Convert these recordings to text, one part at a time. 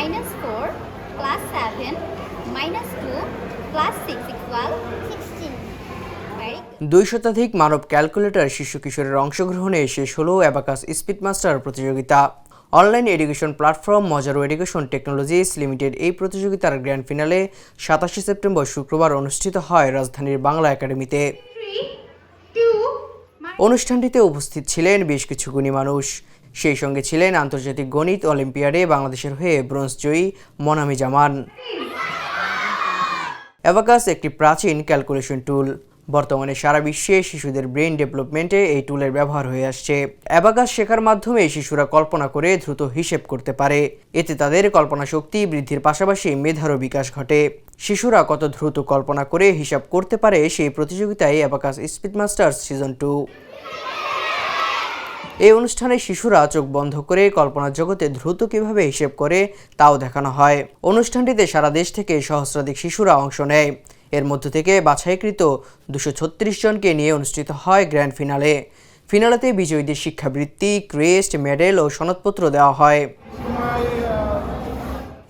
-4 + 7 -2 + 6 = 16. Very good. 2 শতাধিক মানব calculator শিশু কিশোরের অংশগ্রহণে শেষ হলো অ্যাবাকাস স্পিড মাস্টার প্রতিযোগিতা। Online education platform Mojaro education technologies limited এই প্রতিযোগিতার গ্র্যান্ড ফিনালে 27 সেপ্টেম্বর শুক্রবার অনুষ্ঠিত হয় রাজধানীর বাংলা একাডেমিতে। অনুষ্ঠানটিতে উপস্থিত ছিলেন বেশ কিছু গুণী মানুষ। সেই সঙ্গে ছিলেন আন্তর্জাতিক গণিত অলিম্পিয়াডে বাংলাদেশের হয়ে ব্রোঞ্জ জয়ী মনামি জামান। অ্যাবাকাস একটি প্রাচীন ক্যালকুলেশন টুল। বর্তমানে সারা বিশ্বে শিশুদের ব্রেন ডেভেলপমেন্টে এই টুলের ব্যবহার হয়ে আসছে। অ্যাবাকাস শেখার মাধ্যমে শিশুরা কল্পনা করে দ্রুত হিসেব করতে পারে। এতে তাদের কল্পনা শক্তি বৃদ্ধির পাশাপাশি মেধারও বিকাশ ঘটে। শিশুরা কত দ্রুত কল্পনা করে হিসাব করতে পারে সেই প্রতিযোগিতায় অ্যাবাকাস স্পিড মাস্টার্স সিজন 2। এই অনুষ্ঠানে শিশুরা চোখ বন্ধ করে কল্পনার জগতে দ্রুত কিভাবে হিসেব করে তাও দেখানো হয়। অনুষ্ঠানটিতে সারা দেশ থেকে সহস্রাধিক শিশুরা অংশ নেয়। এর মধ্য থেকে বাছাইকৃত 236 জনকে নিয়ে অনুষ্ঠিত হয় গ্র্যান্ড ফিনালে। ফিনালেতে বিজয়ীদের শিক্ষাবৃত্তি, ক্রেস্ট, মেডেল ও সনদপত্র দেওয়া হয়।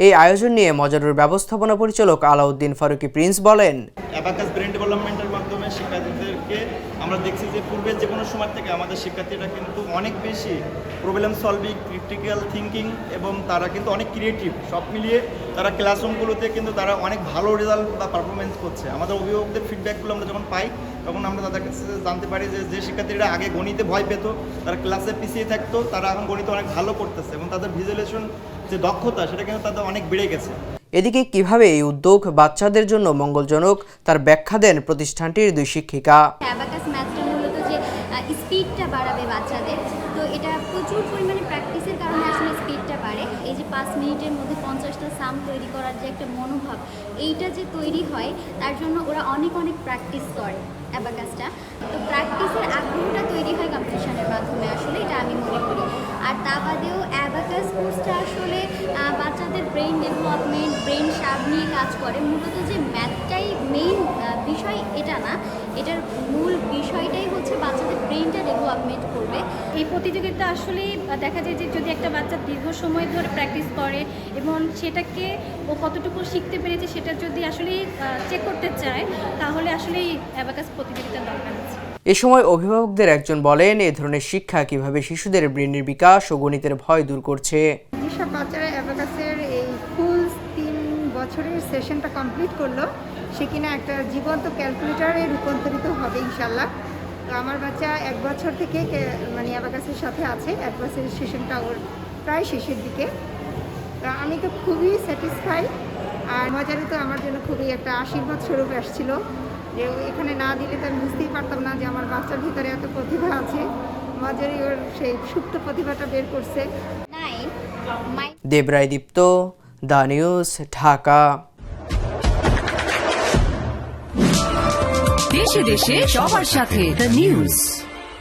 এই আয়োজন নিয়ে মজারুর ব্যবস্থাপনা পরিচালক আলাউদ্দিন ফারুকি প্রিন্স বলেন, অ্যাবাকাস ব্রেন ডেভেলপমেন্টের মাধ্যমে শিক্ষার্থীদেরকে আমরা দেখছি যে পূর্বের যে কোনো সময় থেকে আমাদের শিক্ষার্থীরা কিন্তু অনেক বেশি প্রবলেম সলভিং, ক্রিটিক্যাল থিঙ্কিং এবং তারা কিন্তু অনেক ক্রিয়েটিভ। সব মিলিয়ে তারা ক্লাসরুমগুলোতে কিন্তু তারা অনেক ভালো রেজাল্ট বা পারফরমেন্স করছে। আমাদের অভিভাবকদের ফিডব্যাকগুলো আমরা যখন পাই তখন আমরা তাদের কাছে জানতে পারি যে শিক্ষার্থীরা আগে গণিতে ভয় পেত, তারা ক্লাসে পিছিয়ে থাকতো, তারা এখন গণিতে অনেক ভালো করতেছে এবং তাদের ভিজুয়ালাইজেশন যে দক্ষতা সেটা কিন্তু তাদের অনেক বেড়ে গেছে। এদিকে কিভাবে এই উদ্যোগ বাচ্চাদের জন্য মঙ্গলজনক তার ব্যাখ্যা দেন প্রতিষ্ঠানটির 2 শিক্ষিকা। অ্যাবাকাস ম্যাথটা মূলত যে স্পিডটা বাড়াবে বাচ্চাদের, তো এটা প্রচুর পরিমাণে প্র্যাকটিসের কারণে আসলে স্পিডটা বাড়ে। এই যে 5 মিনিটের মধ্যে 50টা সাম তৈরি করার যে একটা মনোভাব, এইটা যে তৈরি হয় তার জন্য ওরা অনেক প্র্যাকটিস করে অ্যাবাকাসটা। তো প্র্যাকটিসের আগ্রহটা তৈরি হয় কম্পিটিশনের মাধ্যমে, আসলে এটা আমি মনে করি। আর তা বাদেও অ্যাবাকাস কোর্সটা আসলে বাচ্চাদের ব্রেন ডেভেলপমেন্ট, ব্রেন শার্প নিয়ে কাজ করে। মূলত যে ম্যাথটাই মেইন বিষয় এটা না, এটার মূল বিষয়টাই হচ্ছে বাচ্চাদের ব্রেনটা ডেভেলপমেন্ট করবে। এই প্রতিযোগিতা আসলেই দেখা যায় যে যদি একটা বাচ্চা দীর্ঘ সময় ধরে প্র্যাকটিস করে এবং সেটাকে ও কতটুকু শিখতে পেরেছে সেটা যদি আসলে চেক করতে চায় তাহলে আসলেই অ্যাবাকাস প্রতিযোগিতার দরকার আছে। এ সময় অভিভাবকদের একজন বলেন, এই ধরনের শিক্ষা কিভাবে শিশুদের ব্রেনের বিকাশ ও গণিতের ভয় দূর করছে। যেসব বাচ্চারা অ্যাবাকাসের এই ফুল 3 বছরের সেশনটা কমপ্লিট করলো, সে কিনা একটা জীবন্ত ক্যালকুলেটরে রূপান্তরিত হবে ইনশাল্লাহ। তো আমার বাচ্চা 1 বছর থেকে মানে অ্যাবাকাসের সাথে আছে। 1 বছরের সেশনটা ওর প্রায় শেষের দিকে। তো আমি তো খুবই স্যাটিসফাই। আর মজারে তো আমার জন্য খুবই একটা আশীর্বাদ স্বরূপ আসছিল যে এখানে না দিলে তো আমি বুঝতেই পারতাম না যে আমার বাচ্চার ভিতরে এত প্রতিভা আছে। মজারি ওর সেই সুপ্ত প্রতিভাটা বের করছে। দেবরায় দীপ্ত, দ্য নিউজ, ঢাকা। দেশে দেশে সবার সাথে দ্য নিউজ।